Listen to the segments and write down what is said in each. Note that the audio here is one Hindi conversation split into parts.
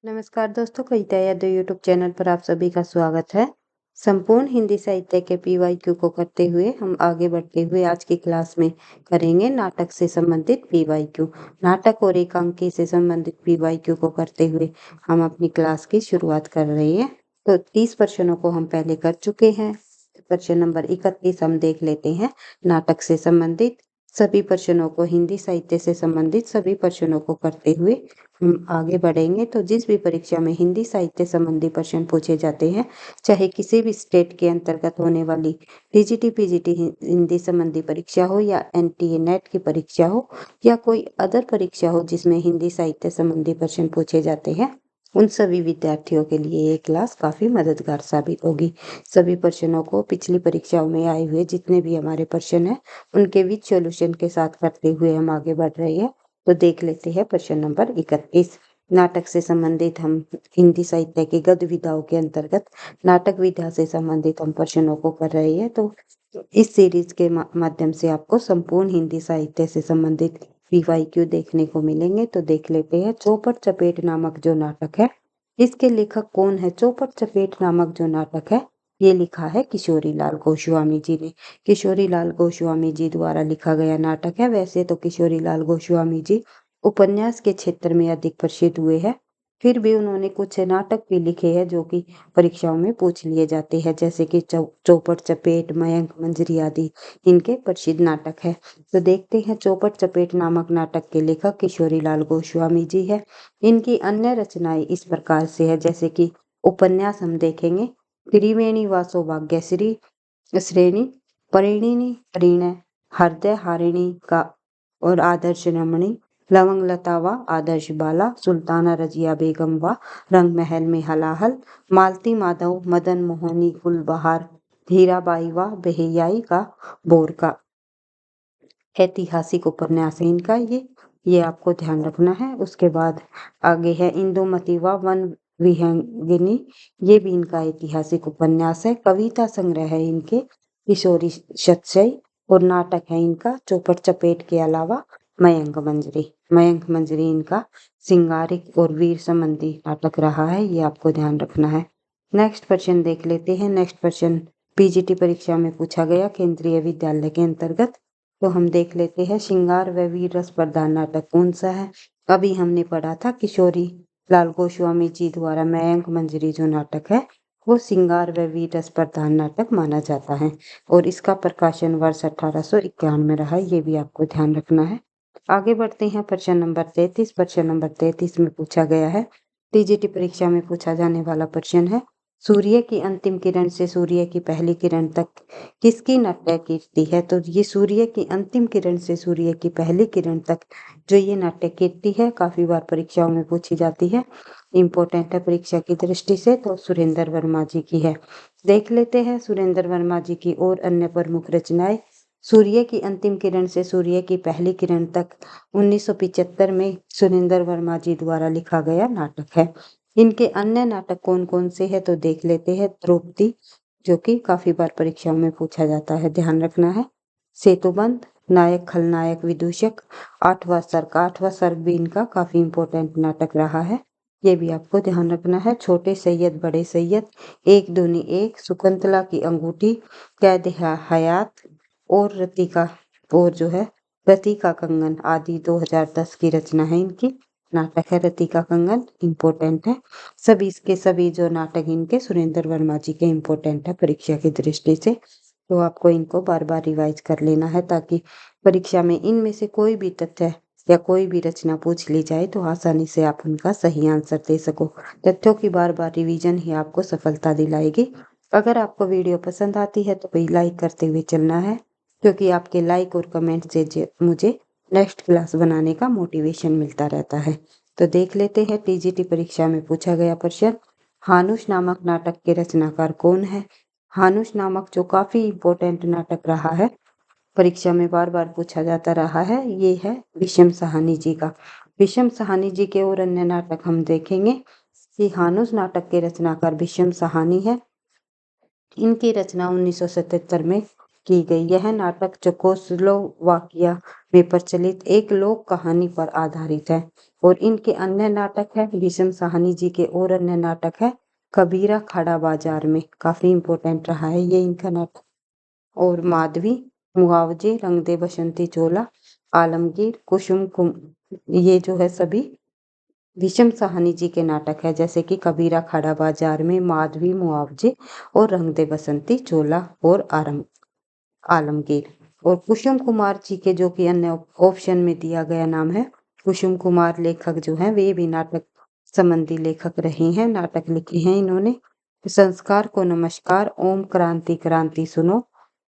नमस्कार दोस्तों, कविता यादव यूट्यूब चैनल पर आप सभी का स्वागत है। संपूर्ण हिंदी साहित्य के पीवाईक्यू को करते हुए हम आगे बढ़ते हुए आज की क्लास में करेंगे नाटक से संबंधित पीवाईक्यू। नाटक और एकांकी से संबंधित पीवाईक्यू को करते हुए हम अपनी क्लास की शुरुआत कर रहे हैं। तो 30 प्रश्नों को हम पहले कर चुके हैं। प्रश्न नंबर 31 हम देख लेते हैं। नाटक से संबंधित सभी प्रश्नों को, हिंदी साहित्य से संबंधित सभी प्रश्नों को करते हुए हम आगे बढ़ेंगे। तो जिस भी परीक्षा में हिंदी साहित्य संबंधी प्रश्न पूछे जाते हैं, चाहे किसी भी स्टेट के अंतर्गत होने वाली टीजीटी पीजीटी हिंदी संबंधी परीक्षा हो या एनटीए नेट की परीक्षा हो या कोई अदर परीक्षा हो जिसमें हिंदी साहित्य संबंधी प्रश्न पूछे जाते हैं, उन सभी विद्यार्थियों के लिए ये क्लास काफी मददगार साबित होगी। सभी प्रश्नों को पिछली परीक्षाओं में आए हुए जितने भी हमारे प्रश्न हैं उनके विद सॉल्यूशन के साथ करते हुए हम आगे बढ़ रहे हैं। तो देख लेते हैं प्रश्न नंबर 31। नाटक से संबंधित हम हिंदी साहित्य की गद्य विधाओं के अंतर्गत नाटक विधा से संबंधित हम प्रश्नों को कर रहे हैं। तो इस सीरीज के माध्यम से आपको संपूर्ण हिंदी साहित्य से संबंधित पीवाईक्यू देखने को मिलेंगे। तो देख लेते हैं। चौपट चपेट नामक जो नाटक है, इसके लेखक कौन है? चौपट चपेट नामक जो नाटक है, ये लिखा है किशोरी लाल गोस्वामी जी ने। किशोरी लाल गोस्वामी जी द्वारा लिखा गया नाटक है। वैसे तो किशोरी लाल गोस्वामी जी उपन्यास के क्षेत्र में अधिक प्रसिद्ध हुए हैं, फिर भी उन्होंने कुछ नाटक भी लिखे हैं जो कि परीक्षाओं में पूछ लिए जाते हैं, जैसे कि चौपट चपेट, मयंक मंजरी आदि इनके प्रसिद्ध नाटक है। तो देखते हैं। चौपट चपेट नामक नाटक के लेखक किशोरी लाल गोस्वामी जी है। इनकी अन्य रचनाएं इस प्रकार से है, जैसे कि उपन्यास हम देखेंगे त्रिवेणी व सौभाग्यश्री श्रेणी, परिणिनी परिणय, हृदय हारिणी का और आदर्श रमणी, लवंग लता व आदर्श बाला, सुल्ताना रजिया बेगम व रंग महल में हलाहल, मालती माधव, मदन मोहनी गुलबहार, हीराबाई व बेहयाई का बोर का ऐतिहासिक उपन्यास है इनका। ये आपको ध्यान रखना है। उसके बाद आगे है इंदुमती व वन विहंगिनी, ये भी इनका ऐतिहासिक उपन्यास है। कविता संग्रह है इनके किशोरी शतशय, और नाटक है इनका चौपट चपेट के अलावा मयंक मंजरी। मयंक मंजरी इनका सिंगारिक और वीर संबंधी नाटक रहा है, ये आपको ध्यान रखना है। नेक्स्ट प्रश्न देख लेते हैं। नेक्स्ट प्रश्न पीजीटी परीक्षा में पूछा गया केंद्रीय विद्यालय के अंतर्गत। तो हम देख लेते हैं। श्रृंगार व वीर रस प्रधान नाटक कौन सा है? अभी हमने पढ़ा था किशोरी लाल गोस्वामी जी द्वारा मयंक मंजरी जो नाटक है वो श्रृंगार व वीर रस प्रधान नाटक माना जाता है, और इसका प्रकाशन वर्ष 1851 में रहा। ये भी आपको ध्यान रखना है। आगे बढ़ते हैं। प्रश्न नंबर 33। प्रश्न नंबर 33 में पूछा गया है, टीजीटी परीक्षा में पूछा जाने वाला प्रश्न है, सूर्य की अंतिम किरण से सूर्य की पहली किरण तक किसकी नाट्य कीर्ति है? तो ये सूर्य की अंतिम किरण से सूर्य की पहली किरण तक जो ये नाट्य कीर्ति है, काफी बार परीक्षाओं में पूछी जाती है, इम्पोर्टेंट है परीक्षा की दृष्टि से। तो सुरेंद्र वर्मा जी की है। देख लेते हैं सुरेंद्र वर्मा जी की और अन्य प्रमुख रचनाएं। सूर्य की अंतिम किरण से सूर्य की पहली किरण तक 1975 में सुरेंद्र वर्मा जी द्वारा लिखा गया नाटक है। इनके अन्य नाटक कौन कौन से हैं? तो देख लेते हैं। द्रौपदी, जो कि काफी बार परीक्षाओं में पूछा जाता है, ध्यान रखना है। सेतुबंद, नायक खलनायक विदूषक, आठवां सर्ग भी इनका काफी इंपॉर्टेंट नाटक रहा है, ये भी आपको ध्यान रखना है। छोटे सैयद बड़े सैयद, एक दूनी एक, शकुंतला की अंगूठी, कैद हयात और रतिका, और जो है रति का कंगन आदि 2010 की रचना है इनकी। नाटक है रति का कंगन, इम्पोर्टेंट है। सभी के सभी जो नाटक इनके सुरेंद्र वर्मा जी के इम्पोर्टेंट है परीक्षा की दृष्टि से। तो आपको इनको बार बार रिवाइज कर लेना है, ताकि परीक्षा में इनमें से कोई भी तथ्य या कोई भी रचना पूछ ली जाए तो आसानी से आप उनका सही आंसर दे सको। तथ्यों की बार बार रिवीजन ही आपको सफलता दिलाएगी। अगर आपको वीडियो पसंद आती है तो कोई लाइक करते हुए चलना है, क्योंकि आपके लाइक और कमेंट से मुझे नेक्स्ट क्लास बनाने का मोटिवेशन मिलता रहता है। तो देख लेते हैं टीजीटी परीक्षा में पूछा गया प्रश्न, हानुष नामक नाटक के रचनाकार कौन है? हानुष नामक जो काफी इंपॉर्टेंट नाटक रहा है, परीक्षा में बार बार पूछा जाता रहा है, ये है विषम साहनी जी का। विषम साहनी जी के और अन्य नाटक हम देखेंगे कि हानुष नाटक के रचनाकार विषम साहनी है। इनकी रचना 1977 में की गई। यह नाटक चेकोस्लोवाकिया में प्रचलित एक लोक कहानी पर आधारित है। और इनके अन्य नाटक है भीष्म साहनी जी के, और अन्य नाटक है कबीरा खड़ा बाजार में, काफी इम्पोर्टेंट रहा है ये इनका नाटक। और माधवी, मुआवजे, रंग दे बसंती चोला, आलमगीर, ये जो है सभी भीष्म साहनी जी के नाटक है, जैसे कि कबीरा खड़ा बाजार में, माधवी, मुआवजे और रंग दे बसंती चोला और आलमगीर। और कुसुम कुमार जी के, जो कि अन्य ऑप्शन में दिया गया नाम है, कुसुम कुमार लेखक जो है वे भी नाटक संबंधी लेखक रहे हैं, नाटक लिखे हैं इन्होंने। संस्कार को नमस्कार, ओम क्रांति क्रांति सुनो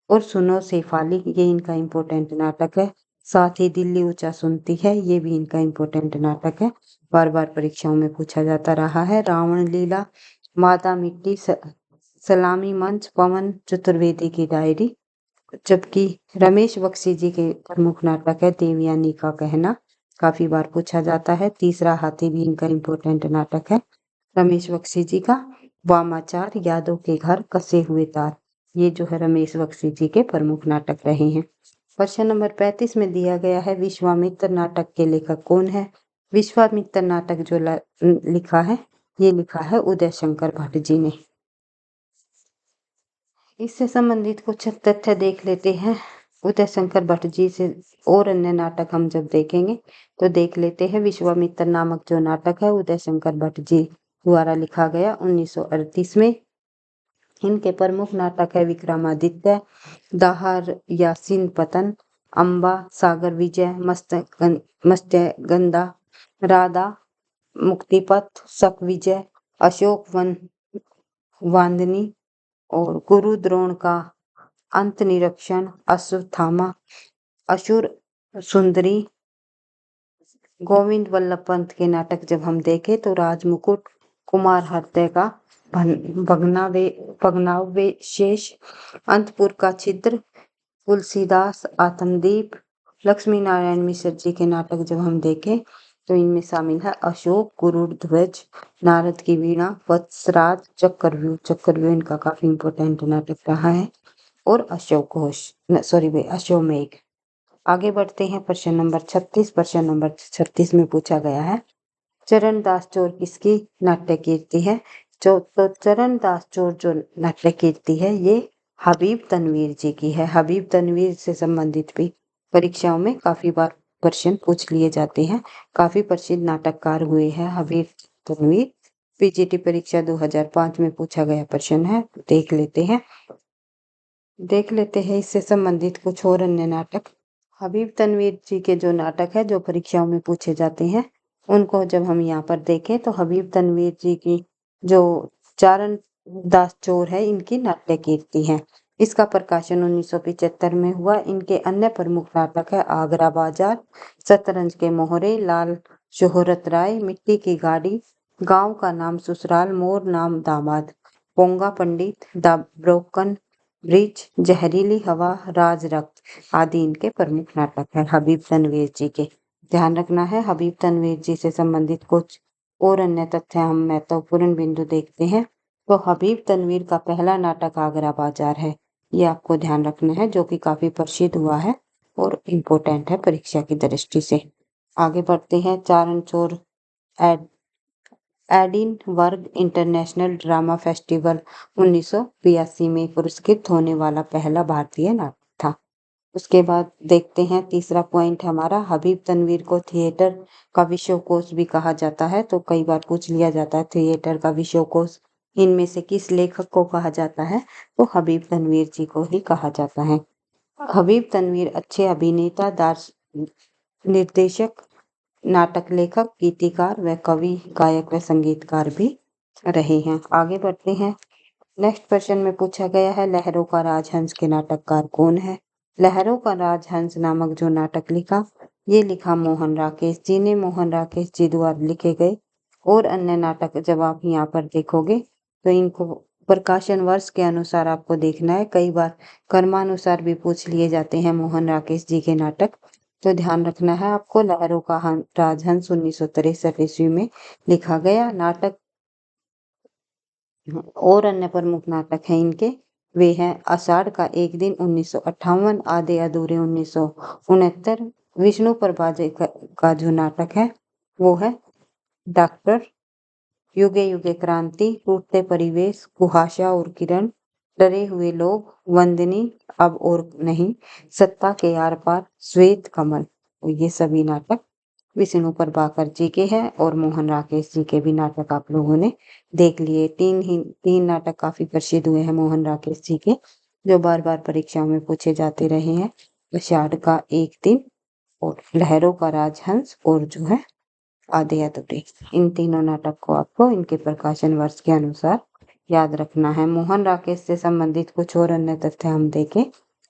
और सुनो शेफाली, ये इनका इम्पोर्टेंट नाटक है। साथ ही दिल्ली ऊंचा सुनती है, ये भी इनका इम्पोर्टेंट नाटक है, बार बार परीक्षाओं में पूछा जाता रहा है। रावण लीला, माता मिट्टी, सलामी मंच, पवन चतुर्वेदी की डायरी। जबकि रमेश बख्शी जी के प्रमुख नाटक है देवयानी का कहना, काफी बार पूछा जाता है। तीसरा हाथी भी इनका इम्पोर्टेंट नाटक है रमेश बख्शी जी का। वामाचार, यादों के घर, कसे हुए तार, ये जो है रमेश बख्शी जी के प्रमुख नाटक रहे हैं। प्रश्न नंबर 35 में दिया गया है विश्वामित्र नाटक के लेखक कौन है। विश्वामित्र नाटक जो लिखा है, ये लिखा है उदय शंकर भट्ट जी ने। इससे संबंधित कुछ तथ्य देख लेते हैं उदय शंकर भट्ट जी से, और अन्य नाटक हम जब देखेंगे तो देख लेते हैं। विश्वामित्र नामक जो नाटक है उदय शंकर भट्ट जी द्वारा लिखा गया 1938 में। इनके प्रमुख नाटक है विक्रमादित्य, दाहर यासीन पतन, अम्बा, सागर विजय, मत्स्यगंधा, राधा, मुक्तिपथ, शक विजय, अशोक वांदनी और गुरु द्रोण का अंत निरीक्षण, अश्वत्थामा, असुर सुंदरी। गोविंद वल्लभ पंत के नाटक जब हम देखें तो राजमुकुट, कुमार हृदय का भग्नावशेष, अंतपुर का छिद्र, तुलसीदास, आत्मदीप। लक्ष्मी नारायण मिश्र जी के नाटक जब हम देखें तो इनमें शामिल है अशोक, गुरुड़ ध्वज, नारद की वीणा, वत्सराज, चक्रव्यूह इनका काफी इंपॉर्टेंट नाटक रहा है, और अश्वमेघ। आगे बढ़ते हैं प्रश्न नंबर 36। प्रश्न नंबर 36 में पूछा गया है चरणदास चोर किसकी नाट्य कीर्ति है। तो चरणदास चोर जो नाट्य कीर्ति है ये हबीब तनवीर जी की है। हबीब तनवीर से संबंधित भी परीक्षाओं में काफी बार प्रश्न पूछ लिए जाते हैं। काफी प्रसिद्ध नाटककार हुए हैं हबीब तनवीर। पीजीटी परीक्षा 2005 में पूछा गया प्रश्न है, देख लेते हैं इससे संबंधित कुछ और अन्य नाटक। हबीब तनवीर जी के जो नाटक है जो परीक्षाओं में पूछे जाते हैं, उनको जब हम यहाँ पर देखें तो हबीब तनवीर जी की जो चारण दास चोर है इनकी नाट्य कीर्ति है। इसका प्रकाशन 1975 में हुआ। इनके अन्य प्रमुख नाटक है आगरा बाजार, शतरंज के मोहरे, लाल शोहरत राय, मिट्टी की गाड़ी, गांव का नाम ससुराल, मोर नाम दामाद, पोंगा पंडित, द ब्रोकन ब्रिज, जहरीली हवा, राज रक्त आदि इनके प्रमुख नाटक है हबीब तनवीर जी के। ध्यान रखना है हबीब तनवीर जी से संबंधित कुछ और अन्य तथ्य हम महत्वपूर्ण बिंदु देखते हैं। तो हबीब तनवीर का पहला नाटक आगरा बाजार है, ये आपको ध्यान रखना है, जो कि काफी प्रसिद्ध हुआ है और इम्पोर्टेंट है परीक्षा की दृष्टि से। आगे बढ़ते हैं चारण चोर एडिनबर्ग इंटरनेशनल ड्रामा फेस्टिवल 1982 में पुरस्कृत होने वाला पहला भारतीय नाटक था। उसके बाद देखते हैं तीसरा पॉइंट हमारा, हबीब तनवीर को थिएटर का विश्वकोश भी कहा जाता है। तो कई बार पूछ लिया जाता है थिएटर का विश्वकोश इनमें से किस लेखक को कहा जाता है, तो हबीब तनवीर जी को ही कहा जाता है। हबीब तनवीर अच्छे अभिनेता, निर्देशक, नाटक लेखक, गीतिकार व कवि, गायक व संगीतकार भी रहे हैं। आगे बढ़ते हैं। नेक्स्ट प्रश्न में पूछा गया है लहरों का राजहंस के नाटककार कौन है। लहरों का राजहंस नामक जो नाटक लिखा, ये लिखा मोहन राकेश जी ने। मोहन राकेश जी द्वारा लिखे गए और अन्य नाटक जब आप यहाँ पर देखोगे तो इनको प्रकाशन वर्ष के अनुसार आपको देखना है। कई बार क्रमानुसार भी पूछ लिए जाते हैं मोहन राकेश जी के नाटक, तो ध्यान रखना है आपको। लहरों का राजहंस 1963 ईस्वी में लिखा गया नाटक। और अन्य प्रमुख नाटक हैं इनके वे हैं आषाढ़ का एक दिन 1958, आधे अधूरे 1969। विष्णु प्रभाजे का जो नाटक है वो है डॉक्टर, युगे युगे क्रांति, टूटते परिवेश, कुहासा और किरण, डरे हुए लोग, वंदनी, अब और नहीं, सत्ता के आर पार, श्वेत कमल। ये सभी नाटक विष्णु प्रभाकर जी के हैं और मोहन राकेश जी के भी नाटक आप लोगों ने देख लिए। तीन नाटक काफी प्रसिद्ध हुए हैं मोहन राकेश जी के, जो बार बार परीक्षाओं में पूछे जाते रहे हैं। आषाढ़ का एक दिन और लहरों का राजहंस और जो है आधे अधूरे। इन तीनों नाटक को आपको इनके प्रकाशन वर्ष के अनुसार याद रखना है। मोहन राकेश से संबंधित कुछ और अन्य तथ्य हम देखें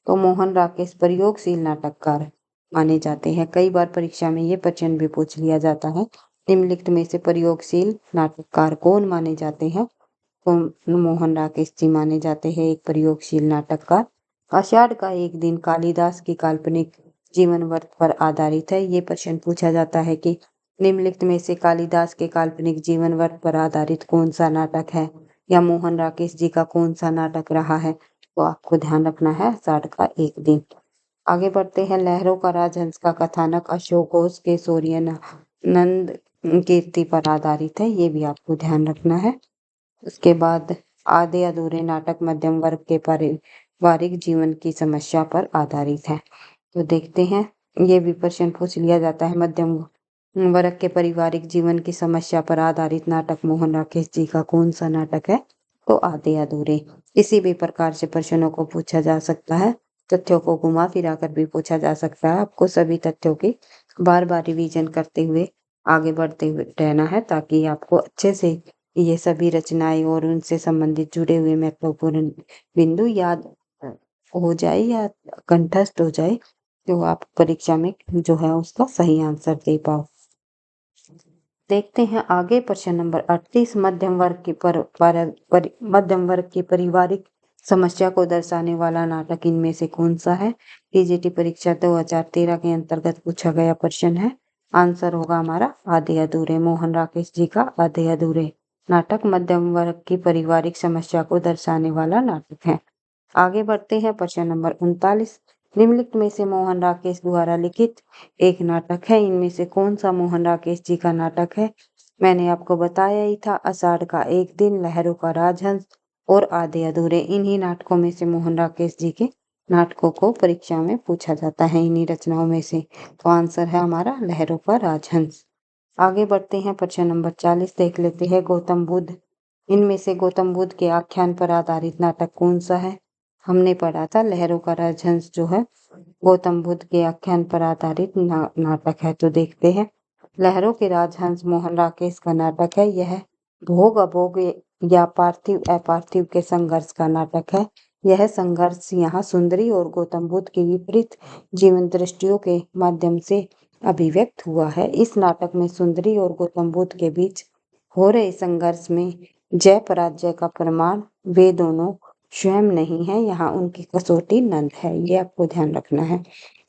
तो मोहन राकेश प्रयोगशील नाटककार माने जाते हैं। कई बार परीक्षा में ये प्रश्न भी पूछ लिया जाता है, निम्नलिखित में से प्रयोगशील नाटककार कौन माने जाते हैं? तो मोहन राकेश जी माने जाते हैं एक प्रयोगशील नाटककार। आषाढ़ का एक दिन कालिदास की काल्पनिक जीवन वर्त पर आधारित है। ये प्रश्न पूछा जाता है कि निम्नलिखित में से कालिदास के काल्पनिक जीवन वर्त पर आधारित कौन सा नाटक है, या मोहन राकेश जी का कौन सा नाटक रहा है? तो आपको ध्यान रखना है आषाढ़ का एक दिन। आगे बढ़ते हैं। लहरों का राजहंस का कथानक अशोक घोष के सूर्य नंद कीर्ति पर आधारित है, ये भी आपको ध्यान रखना है। उसके बाद आधे अधूरे नाटक मध्यम वर्ग के पारिवारिक जीवन की समस्या पर आधारित है। तो देखते हैं, ये भी प्रश्न पूछ लिया जाता है, मध्यम वर्ग के पारिवारिक जीवन की समस्या पर आधारित नाटक मोहन राकेश जी का कौन सा नाटक है? तो आधे अधूरे। किसी भी प्रकार से प्रश्नों को पूछा जा सकता है, तथ्यों को घुमा फिरा कर भी पूछा जा सकता है। आपको सभी तथ्यों की बार बार रिवीजन करते हुए आगे बढ़ते हुए रहना है, ताकि आपको अच्छे से ये सभी रचनाएं और उनसे संबंधित जुड़े हुए महत्वपूर्ण बिंदु याद हो जाए या कंठस्थ हो जाए, तो आप परीक्षा में जो है उसका सही आंसर दे पाओ। देखते हैं आगे प्रश्न नंबर 38। मध्यम वर्ग की पारिवारिक समस्या को दर्शाने वाला नाटक इनमें से कौन सा है? टीजीटी परीक्षा 2013 के अंतर्गत पूछा गया प्रश्न है। आंसर होगा हमारा आधे अधूरे। मोहन राकेश जी का आधे अधूरे नाटक मध्यम वर्ग की पारिवारिक समस्या को दर्शाने वाला नाटक है। आगे बढ़ते हैं प्रश्न नंबर 39। निम्नलिखित में से मोहन राकेश द्वारा लिखित एक नाटक है, इनमें से कौन सा मोहन राकेश जी का नाटक है? मैंने आपको बताया ही था, आषाढ़ का एक दिन, लहरों का राजहंस और आधे अधूरे। इन्हीं नाटकों में से मोहन राकेश जी के नाटकों को परीक्षा में पूछा जाता है, इन्हीं रचनाओं में से। तो आंसर है हमारा लहरों का राजहंस। आगे बढ़ते हैं प्रश्न नंबर 40 देख लेते हैं। गौतम बुद्ध, इनमें से गौतम बुद्ध के आख्यान पर आधारित नाटक कौन सा है? हमने पढ़ा था लहरों का राजहंस जो है गौतम बुद्ध के आख्यान पर आधारित नाटक है। तो देखते हैं, लहरों के राजहंस मोहन राकेश का नाटक है। यह भोग अभोग या पार्थिव अपार्थिव के संघर्ष का नाटक है। यह संघर्ष यहाँ सुंदरी और गौतम बुद्ध की विपरीत जीवन दृष्टियों के माध्यम से अभिव्यक्त हुआ है। इस नाटक में सुंदरी और गौतम बुद्ध के बीच हो रहे संघर्ष में जय पराजय का प्रमाण वे दोनों स्वयं नहीं है, यहाँ उनकी कसौटी नंद है। ये आपको ध्यान रखना है।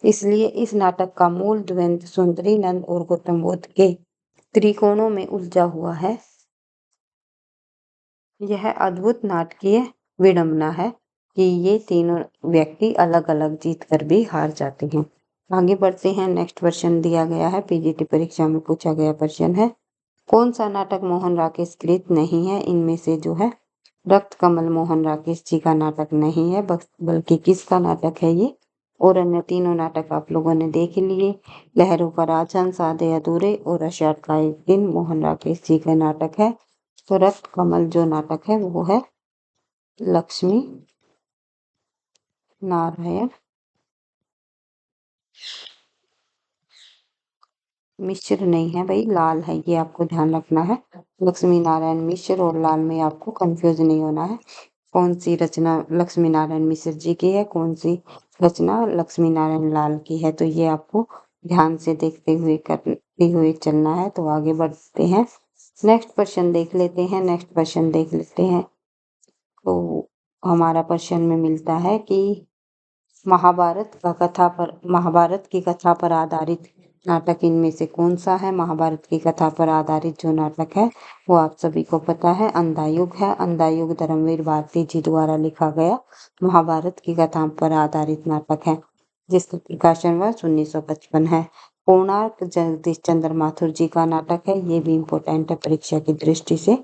इसलिए इस नाटक का मूल द्वंद्व सुंदरी नंद और गौतम बुद्ध के त्रिकोणों में उलझा हुआ है। यह अद्भुत नाटकीय विडंबना है कि ये तीनों व्यक्ति अलग अलग जीत कर भी हार जाते हैं। आगे बढ़ते हैं। नेक्स्ट प्रश्न दिया गया है, पीजीटी परीक्षा में पूछा गया प्रश्न है, कौन सा नाटक मोहन राकेश कृत नहीं है? इनमें से जो है रक्त कमल मोहन राकेश जी का नाटक नहीं है, बल्कि किसका नाटक है ये? और अन्य तीनों नाटक आप लोगों ने देख लिए। लहरों का राजहंस, आधे अधूरे और आषाढ़ का एक दिन मोहन राकेश जी का नाटक है। तो रक्त कमल जो नाटक है वो है लक्ष्मी नारायण मिश्र नहीं है भाई, लाल है, ये आपको ध्यान रखना है। लक्ष्मी नारायण मिश्र और लाल में आपको कंफ्यूज नहीं होना है। कौन सी रचना लक्ष्मी नारायण मिश्र जी की है, कौन सी रचना लक्ष्मी नारायण लाल की है, तो ये आपको ध्यान से देखते हुए करते हुए चलना है। तो आगे बढ़ते हैं, नेक्स्ट प्रश्न देख लेते हैं। नेक्स्ट प्रश्न देख लेते हैं तो हमारा प्रश्न में मिलता है कि महाभारत की कथा पर आधारित नाटक इनमें से कौन सा है? महाभारत की कथा पर आधारित जो नाटक है वो आप सभी को पता है, अंधायुग है। अंधायुग धर्मवीर भारती जी द्वारा लिखा गया महाभारत की कथा पर आधारित नाटक है, जिसका प्रकाशन वर्ष 1955 है। कोणार्क जगदीश चंद्र माथुर जी का नाटक है, ये भी इम्पोर्टेंट है परीक्षा की दृष्टि से,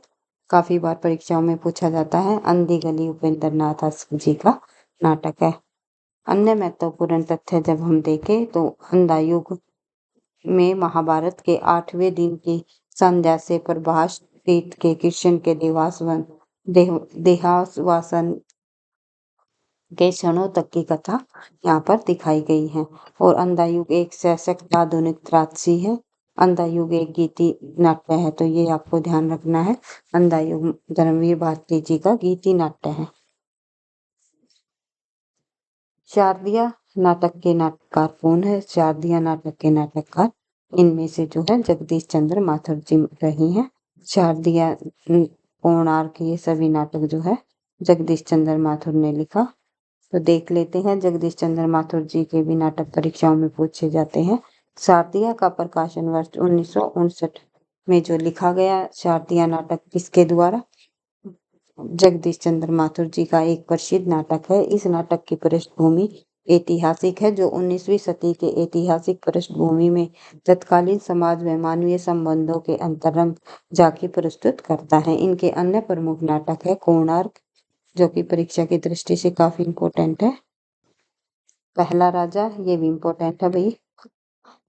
काफी बार परीक्षाओं में पूछा जाता है। अंधी गली उपेंद्र नाथ जी का नाटक है। अन्य महत्वपूर्ण तथ्य जब हम देखें तो अंधायुग में महाभारत के 8वें दिन की संध्या से प्रभास तीर्थ के कृष्ण के देहावसान के क्षणों तक की कथा यहाँ पर दिखाई गई है। और अंधायुग एक सशक्त आधुनिक त्रासदी है। अंधायुग एक गीति नाट्य है, तो ये आपको ध्यान रखना है। अंधायुग धर्मवीर भारती जी का गीति नाट्य है। शारदिया नाटक के नाटककार कौन है? शारदिया नाटक के नाटककार इनमें से जो है जगदीश चंद्र माथुर जी रही हैं। शारदिया कोणार्क ये सभी नाटक जो है जगदीश चंद्र माथुर ने लिखा। तो देख लेते हैं, जगदीश चंद्र माथुर जी के भी नाटक परीक्षाओं में पूछे जाते हैं। शारदिया का प्रकाशन वर्ष 1959 में जो लिखा गया शारदिया नाटक किसके द्वारा? जगदीश चंद्र माथुर जी का एक प्रसिद्ध नाटक है। इस नाटक की पृष्ठभूमि ऐतिहासिक है, जो 19वीं सदी के ऐतिहासिक पृष्ठभूमि में तत्कालीन समाज में मानवीय संबंधों के अंतरंग झांकी प्रस्तुत करता है। इनके अन्य प्रमुख नाटक है कोणार्क, जो कि परीक्षा की दृष्टि से काफी इम्पोर्टेंट है। पहला राजा, ये भी इम्पोर्टेंट है भाई।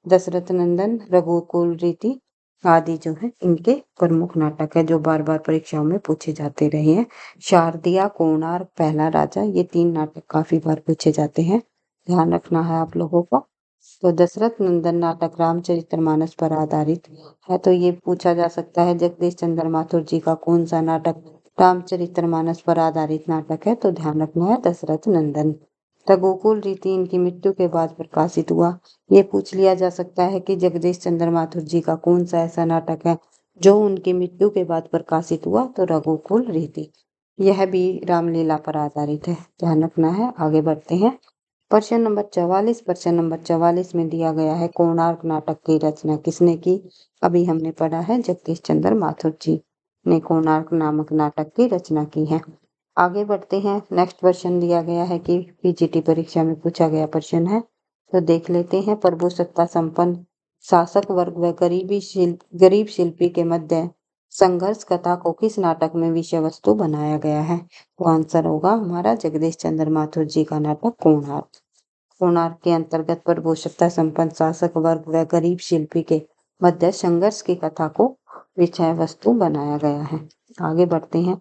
दशरथ नंदन, रघुकुल रीति आदि जो है इनके प्रमुख नाटक है, जो बार बार परीक्षाओं में पूछे जाते रहे हैं। शारदिया, कोणार्क, पहला राजा, ये 3 नाटक काफी बार पूछे जाते हैं, ध्यान रखना है आप लोगों को। तो दशरथ नंदन नाटक रामचरितमानस पर आधारित है, तो ये पूछा जा सकता है जगदीश चंद्र माथुर जी का कौन सा नाटक रामचरितमानस पर आधारित नाटक है? तो ध्यान रखना है दशरथ नंदन। रघुकुल रीति इनकी मृत्यु के बाद प्रकाशित हुआ। ये पूछ लिया जा सकता है कि जगदीश चंद्र माथुर जी का कौन सा ऐसा नाटक है जो उनकी मृत्यु के बाद प्रकाशित हुआ? तो रघुकुल रीति। यह भी रामलीला पर आधारित है, ध्यान रखना है। आगे बढ़ते हैं। प्रश्न नंबर 44। प्रश्न नंबर 44 में दिया गया है कोणार्क नाटक की रचना किसने की? अभी हमने पढ़ा है जगदीश चंद्र माथुर जी ने कोणार्क नामक नाटक की रचना की है। आगे बढ़ते हैं। नेक्स्ट क्वेश्चन दिया गया है कि पीजीटी परीक्षा में पूछा गया प्रश्न है, तो देख लेते हैं। प्रभुसत्ता संपन्न शासक वर्ग व गरीब शिल्पी के मध्य संघर्ष कथा को किस नाटक में विषय वस्तु बनाया गया है? तो आंसर होगा हमारा जगदीश चंद्र माथुर जी का नाटक कोणार्क। कोणार्क के अंतर्गत प्रभुसत्ता संपन्न शासक वर्ग व गरीब शिल्पी के मध्य संघर्ष की कथा को विषय वस्तु बनाया गया है। आगे बढ़ते हैं।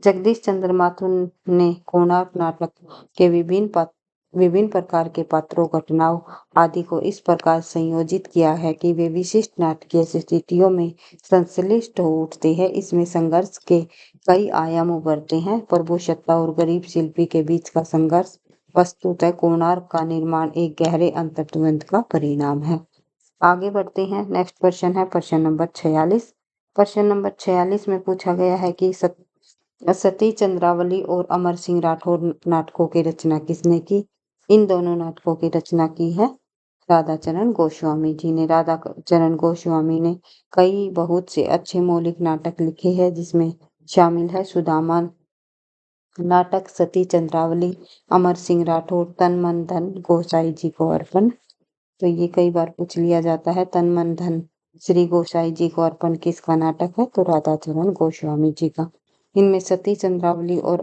जगदीश चंद्र माथुर ने कोणार्क नाटक के विभिन्न प्रकार के पात्रों, घटनाओं आदि को इस प्रकार संयोजित किया है कि वे विशिष्ट नाटकीय स्थितियों में संश्लिष्ट हो उठते हैं। इसमें संघर्ष के कई आयाम उभरते हैं। प्रभुसत्ता और गरीब शिल्पी के बीच का संघर्ष वस्तुतः कोणार्क का निर्माण एक गहरे अंतर्द्वंद का परिणाम है। आगे बढ़ते हैं। नेक्स्ट क्वेश्चन है प्रश्न नंबर 46। प्रश्न नंबर 46 में पूछा गया है कि सती चंद्रावली और अमर सिंह राठौर नाटकों की रचना किसने की? इन दोनों नाटकों की रचना की है राधाचरण गोस्वामी जी ने। राधाचरण गोस्वामी ने कई बहुत से अच्छे मौलिक नाटक लिखे हैं, जिसमें शामिल है सुदामा नाटक, सती चंद्रावली, अमर सिंह राठौर, तन मन धन गोसाई जी को अर्पण। तो ये कई बार पूछ लिया जाता है। तन मन धन श्री गोसाई जी को अर्पण किसका नाटक है? तो राधाचरण गोस्वामी जी का। इनमें सती चंद्रावली और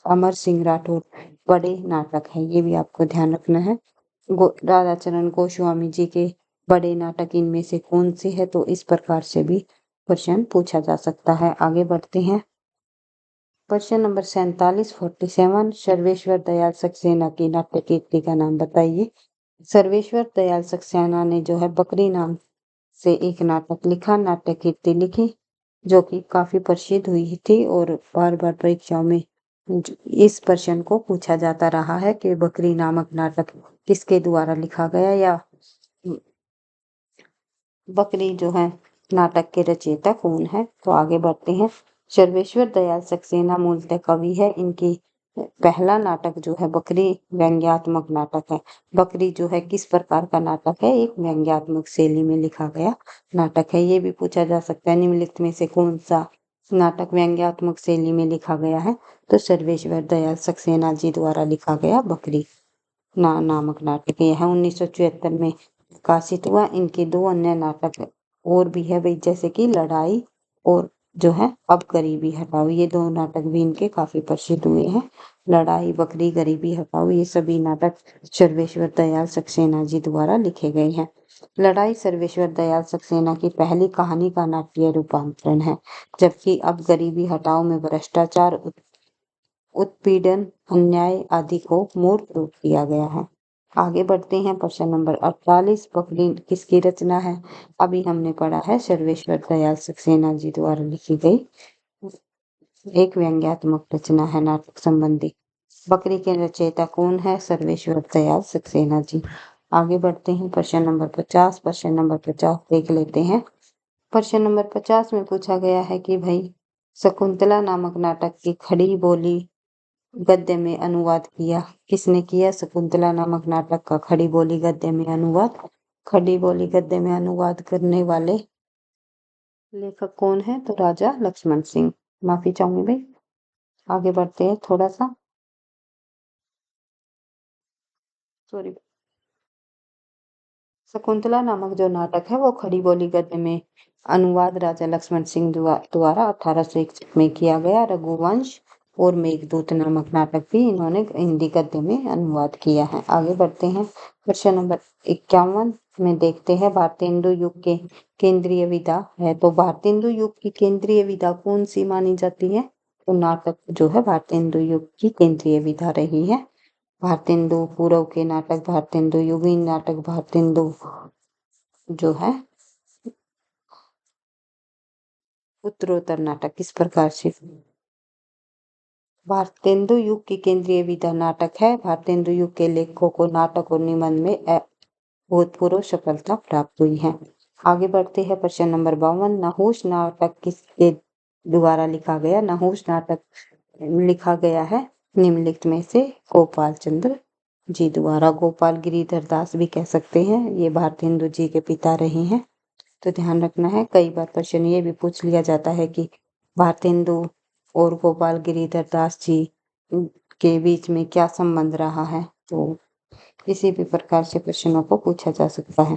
अमर सिंह राठौर बड़े नाटक है, ये भी आपको ध्यान रखना है। राधाचरण गोस्वामी जी के बड़े नाटक इनमें से कौन से है? तो इस प्रकार से भी क्वेश्चन पूछा जा सकता है। आगे बढ़ते हैं। प्रश्न नंबर 47 सर्वेश्वर दयाल सक्सेना की नाट्य कीर्ति का नाम बताइए। सर्वेश्वर दयाल सक्सेना ने जो है बकरी नाम से एक नाटक लिखा, नाट्य कीर्ति लिखी, जो कि काफी प्रसिद्ध हुई थी और बार बार परीक्षाओं में इस प्रश्न को पूछा जाता रहा है कि बकरी नामक नाटक किसके द्वारा लिखा गया, या बकरी जो है नाटक के रचयिता कौन है? तो आगे बढ़ते हैं। सर्वेश्वर दयाल सक्सेना मूलतः कवि है। इनकी पहला नाटक जो है बकरी व्यंग्यात्मक नाटक है। बकरी जो है किस प्रकार का नाटक है? एक व्यंग्यात्मक शैली में लिखा गया नाटक है। ये भी पूछा जा सकता है निम्नलिखित में से कौन सा नाटक व्यंग्यात्मक शैली में लिखा गया है? तो सर्वेश्वर दयाल सक्सेना जी द्वारा लिखा गया बकरी नामक नाटक यह 1974 में प्रकाशित हुआ। इनके दो अन्य नाटक और भी है भाई, जैसे कि लड़ाई और जो है अब गरीबी हटाओ। ये दो नाटक भी इनके काफी प्रसिद्ध हुए हैं। लड़ाई, बकरी, गरीबी हटाओ, ये सभी नाटक सर्वेश्वर दयाल सक्सेना जी द्वारा लिखे गए हैं। लड़ाई सर्वेश्वर दयाल सक्सेना की पहली कहानी का नाट्य रूपांतरण है, जबकि अब गरीबी हटाओ में भ्रष्टाचार, उत्पीड़न, अन्याय आदि को मूर्त रूप दिया गया है। आगे बढ़ते हैं। प्रश्न नंबर 48, बकरी किसकी रचना है? अभी हमने पढ़ा है सर्वेश्वर दयाल सक्सेना जी द्वारा लिखी गई एक व्यंग्यात्मक रचना है नाटक संबंधी। बकरी के रचयिता कौन है? सर्वेश्वर दयाल सक्सेना जी। आगे बढ़ते हैं। प्रश्न नंबर 50, प्रश्न नंबर 50 देख लेते हैं। प्रश्न नंबर 50 में पूछा गया है कि भाई शकुंतला नामक नाटक की खड़ी बोली गद्य में अनुवाद किया किसने किया? शकुंतला नामक नाटक का खड़ी बोली गद्य में अनुवाद, खड़ी बोली गद्य में अनुवाद करने वाले लेखक कौन है? तो राजा लक्ष्मण सिंह। माफी चाहूंगी भाई। आगे बढ़ते हैं थोड़ा सा, सॉरी। शकुंतला नामक जो नाटक है वो खड़ी बोली गद्य में अनुवाद राजा लक्ष्मण सिंह द्वारा 1861 में किया गया। रघुवंश और मेघदूत नामक नाटक भी इन्होंने हिंदी गद्य में अनुवाद किया है। आगे बढ़ते हैं। प्रश्न नंबर 51 में देखते हैं भारतेंदु युग के केंद्रीय विधा है। तो भारतेंदु युग की केंद्रीय विधा कौन सी मानी जाती है? तो नाटक जो है भारतेंदु युग की केंद्रीय विधा रही है भारतेंदु पूर्व के नाटक, भारतेंदु युगीन नाटक, भारतेंदु जो है उत्तरोत्तर नाटक। किस प्रकार से भारतेंदु युग की केंद्रीय विधा नाटक है। भारतेंदु युग के लेखकों को नाटक और निबंध में अभूतपूर्व सफलता प्राप्त हुई है। आगे बढ़ते हैं। प्रश्न नंबर 52, नहुष नाटक किसके द्वारा लिखा गया? नहुष नाटक लिखा गया है निम्नलिखित में से गोपाल चंद्र जी द्वारा। गोपाल गिरिधर दास भी कह सकते हैं, ये भारतेंदु जी के पिता रहे हैं। तो ध्यान रखना है, कई बार प्रश्न ये भी पूछ लिया जाता है कि भारतेंदु और गोपाल गिरिधर दास जी के बीच में क्या संबंध रहा है। तो किसी भी प्रकार से प्रश्नों को पूछा जा सकता है।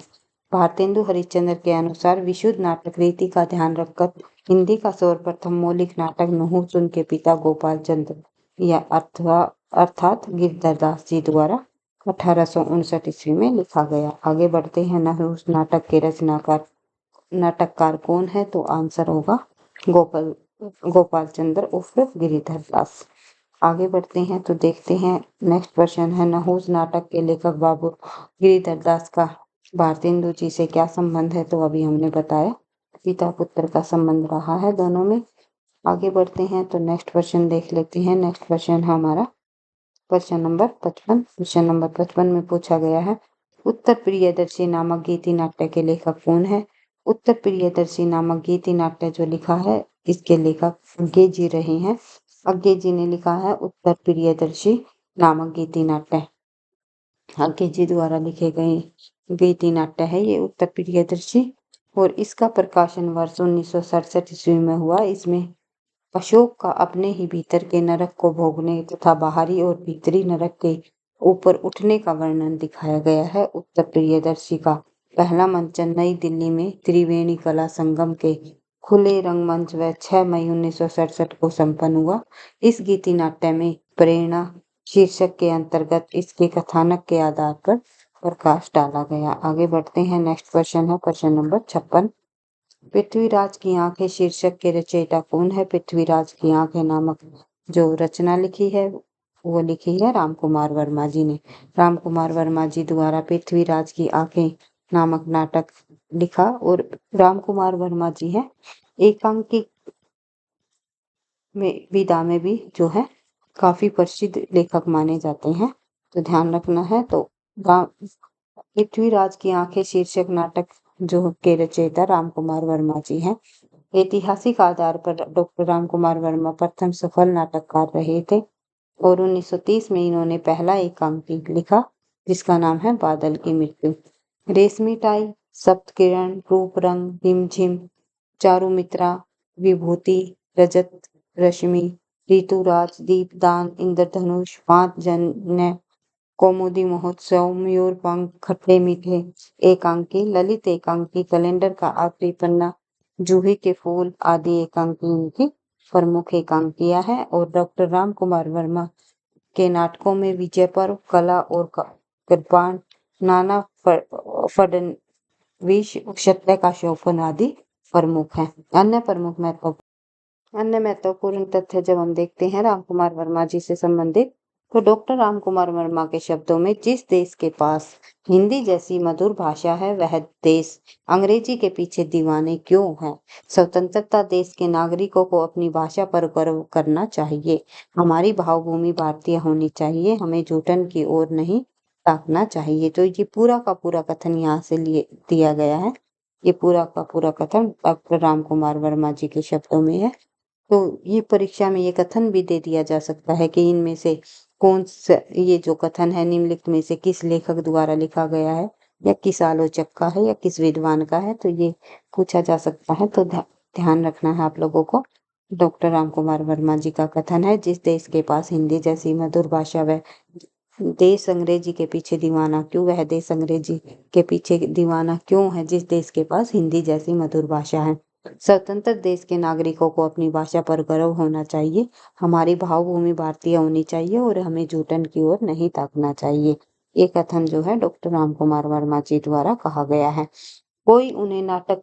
भारतेंदु हरिश्चंद्र के अनुसार विशुद्ध नाटक रीति का ध्यान रखकर हिंदी का सर्वप्रथम मौलिक नाटक नहुष उनके पिता गोपाल चंद्र या अर्थात गिरधर दास जी द्वारा 1859 ईस्वी में लिखा गया। आगे बढ़ते हैं। नहुष नाटक के नाटककार कौन है? तो आंसर होगा गोपाल चंद्र उर्फ गिरिधर दास। आगे बढ़ते हैं तो देखते हैं नेक्स्ट क्वेश्चन है, नहुष नाटक के लेखक बाबू गिरिधर दास का भारतेंदु जी से क्या संबंध है? तो अभी हमने बताया पिता पुत्र का संबंध रहा है दोनों में। आगे बढ़ते हैं तो नेक्स्ट क्वेश्चन देख लेते हैं। नेक्स्ट क्वेश्चन है हमारा प्रश्न नंबर 55। प्रश्न नंबर 55 में पूछा गया है उत्तर प्रियदर्शी नामक गीति नाट्य के लेखक कौन है? उत्तर प्रियदर्शी नामक गीति नाट्य जो लिखा है इसके लेखक अज्ञे जी रहे हैं। अज्ञे जी ने लिखा है उत्तर प्रियदर्शी नामक गीति नाट्य। अज्ञे जी द्वारा लिखे गए गीति नाट्य है ये उत्तर प्रियदर्शी, और इसका प्रकाशन वर्ष 1967 ईस्वी में हुआ। इसमें अशोक का अपने ही भीतर के नरक को भोगने तथा बाहरी और भीतरी नरक के ऊपर उठने का वर्णन दिखाया गया है। उत्तर प्रियदर्शी का पहला मंचन नई दिल्ली में त्रिवेणी कला संगम के खुले रंगमंच व 6 मई 1967 को संपन्न हुआ। इस गीति नाट्य में प्रेरणा शीर्षक के अंतर्गत इसके कथानक के आधार पर प्रकाश डाला गया। आगे बढ़ते हैं। नेक्स्ट क्वेश्चन है प्रश्न नंबर 56। पृथ्वीराज की आंखें शीर्षक के रचयिता कौन है? पृथ्वीराज की आंखें नामक जो रचना लिखी है वो लिखी है रामकुमार वर्मा जी ने। रामकुमार वर्मा जी द्वारा पृथ्वीराज की आंखें नामक नाटक लिखा, और रामकुमार वर्मा जी हैं एकांकी में विधा में भी जो है काफी प्रसिद्ध लेखक माने जाते हैं। तो ध्यान रखना है। तो पृथ्वीराज की आंखें शीर्षक नाटक जो के रचयिता रामकुमार वर्मा जी हैं। ऐतिहासिक आधार पर डॉक्टर रामकुमार वर्मा प्रथम सफल नाटककार रहे थे। और 1930 में इन्होंने पहला एकांकी लिखा जिसका नाम है बादल की मृत्यु। रेशमी टाई, सप्तकिरण, रूप रंग, हिमझिम, चारुमित्रा, विभूति, रजत रश्मि, ऋतुराज, दीपदान, इंद्रधनुष, पांच जन्य, कौमुदी महोत्सव, मयूर पंख, खट्टे मीठे, एकांकी, ललित एकांकी, कैलेंडर का आखिरी पन्ना, जूही के फूल आदि एकांकी इनकी प्रमुख एकांकियां हैं। और डॉक्टर राम कुमार वर्मा के नाटकों में विजय पर्व, कला और कृपाण, नाना फडणवीस, सत्य का शोभन आदि प्रमुख हैं। अन्य महत्वपूर्ण तथ्य जब हम देखते हैं राम कुमार वर्मा जी से संबंधित, तो डॉक्टर राम कुमार वर्मा के शब्दों में, जिस देश के पास हिंदी जैसी मधुर भाषा है वह देश अंग्रेजी के पीछे दीवाने क्यों है। स्वतंत्रता देश के नागरिकों को अपनी भाषा पर गर्व करना चाहिए। हमारी भावभूमि भारतीय होनी चाहिए, हमें जूठन की ओर नहीं ताकना चाहिए। तो ये पूरा का पूरा कथन यहाँ से लिए दिया गया है। ये पूरा का पूरा कथन डॉक्टर राम कुमार वर्मा जी के शब्दों में है। तो ये परीक्षा में ये कथन भी दे दिया जा सकता है कि इनमें से कौन सा ये जो कथन है निम्नलिखित में से किस लेखक द्वारा लिखा गया है, या किस आलोचक का है, या किस विद्वान का है। तो ये पूछा जा सकता है। तो ध्यान रखना है आप लोगों को। डॉक्टर राम कुमार वर्मा जी का कथन है, जिस देश के पास हिंदी जैसी मधुर भाषा वह देश अंग्रेजी के पीछे दीवाना क्यों, वह देश अंग्रेजी के पीछे दीवाना क्यों है जिस देश के पास हिंदी जैसी मधुर भाषा है। स्वतंत्र देश के नागरिकों को अपनी भाषा पर गर्व होना चाहिए, हमारी भावभूमि भारतीय होनी चाहिए और हमें जूठन की ओर नहीं ताकना चाहिए। ये कथन जो है डॉक्टर राम कुमार वर्मा जी द्वारा कहा गया है। कोई उन्हें नाटक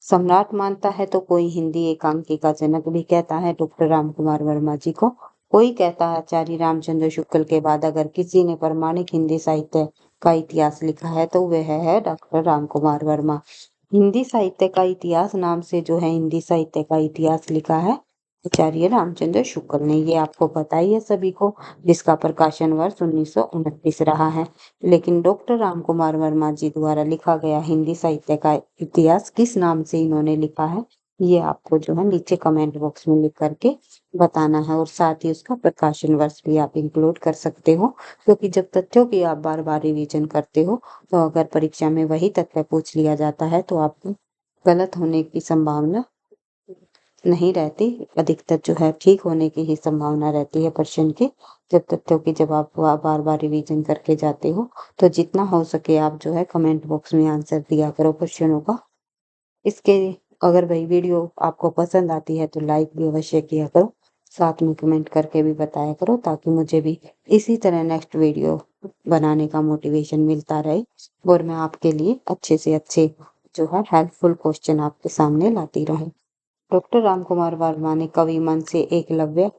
सम्राट मानता है तो कोई हिंदी एकांकी का जनक भी कहता है डॉक्टर राम कुमार वर्मा जी को। कोई कहता है आचार्य रामचंद्र शुक्ल के बाद अगर किसी ने प्रामाणिक हिंदी साहित्य का इतिहास लिखा है तो वह है डॉक्टर राम कुमार वर्मा। हिंदी साहित्य का इतिहास नाम से जो है हिंदी साहित्य का इतिहास लिखा है आचार्य रामचंद्र शुक्ल ने। ये आपको पता ही है सभी को, जिसका प्रकाशन वर्ष 1929 रहा है। लेकिन डॉक्टर राम कुमार वर्मा जी द्वारा लिखा गया हिंदी साहित्य का इतिहास किस नाम से इन्होंने लिखा है, ये आपको जो है नीचे कमेंट बॉक्स में लिख करके बताना है। और साथ ही उसका प्रकाशन वर्ष भी आप इंक्लूड कर सकते हो, क्योंकि जब तथ्यों की आप बार बार रिवीजन करते हो तो अगर परीक्षा में वही तथ्य पूछ लिया जाता है तो आपको गलत होने की संभावना नहीं रहती, अधिकतर जो है ठीक होने की ही संभावना रहती है प्रश्न की। जब तथ्यों की जब आप बार बार रिवीजन करके जाते हो तो जितना हो सके आप जो है कमेंट बॉक्स में आंसर दिया करो क्वेश्चनों का। इसके अगर भाई वीडियो आपको पसंद आती है तो लाइक भी अवश्य किया करो, साथ में कमेंट करके भी बताया करो, ताकि मुझे भी इसी तरह नेक्स्ट वीडियो बनाने का मोटिवेशन मिलता रहे और मैं आपके लिए अच्छे से अच्छे जो है हेल्पफुल क्वेश्चन आपके सामने लाती रहूं। डॉक्टर राम कुमार वर्मा ने कवि मन से एकलव्य,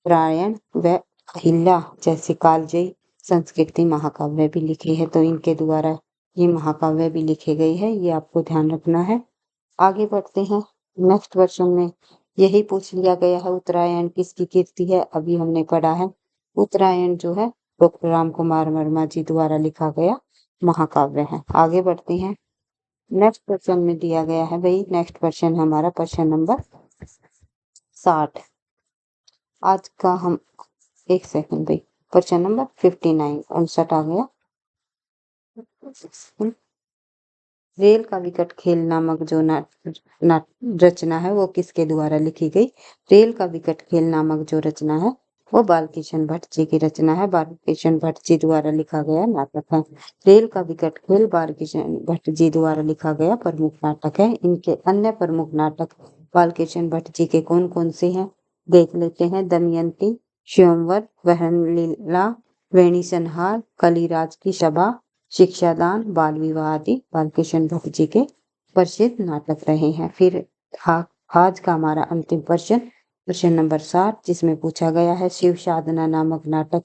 प्रायण व अहिल्या जैसे कालजयी संस्कृति महाकाव्य भी लिखे हैं। तो इनके द्वारा ये महाकाव्य भी लिखे गए हैं, ये आपको ध्यान रखना है। आगे बढ़ते हैं। नेक्स्ट क्वेश्चन में यही पूछ लिया गया है उत्तरायण किसकी कीर्ति है। अभी हमने पढ़ा है उत्तरायण जो है डॉक्टर राम कुमार वर्मा जी द्वारा लिखा गया महाकाव्य है। आगे बढ़ते हैं। नेक्स्ट क्वेश्चन में दिया गया है भाई, नेक्स्ट क्वेश्चन हमारा प्रश्न नंबर 60। आज का हम एक सेकंड भाई, प्रश्न नंबर 59 59 आ गया। रेल का विकट खेल नामक जो रचना है वो किसके द्वारा लिखी गई। रेल का विकट खेल नामक जो रचना है वो बालकृष्ण भट्ट जी की रचना है, बालकृष्ण भट्ट जी द्वारा लिखा गया नाटक है। रेल का विकट खेल बालकृष्ण भट्ट जी द्वारा लिखा गया प्रमुख नाटक है। इनके अन्य प्रमुख नाटक बालकृष्ण भट्ट जी के कौन कौन से हैं देख लेते हैं। दमयंती, स्वयंवर, बहन लीला, वेणी संहार, कलिराज की सभा, शिक्षादान, बाल विवाह आदि बालकृष्ण भट्ट जी के प्रसिद्ध नाटक रहे हैं। फिर आज का हमारा अंतिम प्रश्न, प्रश्न नंबर 60, जिसमें पूछा गया है शिव साधना नामक नाटक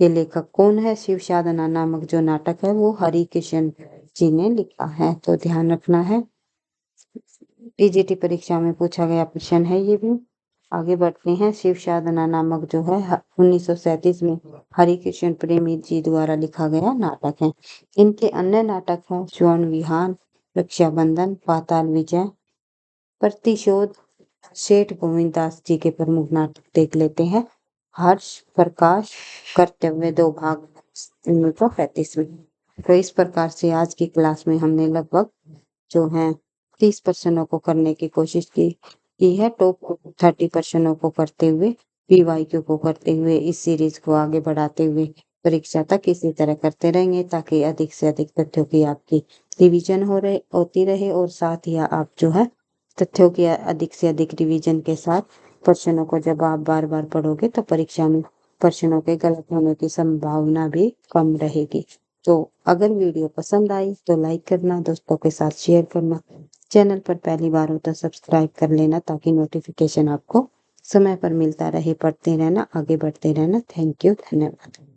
के लेखक कौन है। शिव साधना नामक जो नाटक है वो हरिकृष्ण जी ने लिखा है। तो ध्यान रखना है, पीजीटी परीक्षा में पूछा गया प्रश्न है ये भी। आगे बढ़ते हैं। शिव साधना नामक जो है 1937 में हरिकृष्ण प्रेमी जी द्वारा लिखा गया नाटक है। इनके अन्य नाटक हैं स्वर्ण विहान, रक्षाबंधन, पाताल विजय, प्रतिशोध, सेठ गोविंद दास जी के प्रमुख नाटक देख लेते हैं। हर्ष प्रकाश कर्तव्य 2 भाग 1935 में। तो इस प्रकार से आज की क्लास में हमने लगभग जो है 30 प्रश्नों को करने की कोशिश की है। टॉप 30 प्रश्नों को करते हुए पीवाईक्यू को करते हुए इस सीरीज को आगे बढ़ाते हुए परीक्षा तक इसी तरह करते रहेंगे ताकि अधिक से अधिक तथ्यों की आपकी रिवीजन होती रहे और साथ ही आप जो है तथ्यों की अधिक से अधिक रिवीजन के साथ प्रश्नों को जब आप बार बार पढ़ोगे तो परीक्षा में प्रश्नों के गलत होने की संभावना भी कम रहेगी। तो अगर वीडियो पसंद आई तो लाइक करना, दोस्तों के साथ शेयर करना, चैनल पर पहली बार हो तो सब्सक्राइब कर लेना ताकि नोटिफिकेशन आपको समय पर मिलता रहे। पढ़ते रहना, आगे बढ़ते रहना। थैंक यू, धन्यवाद।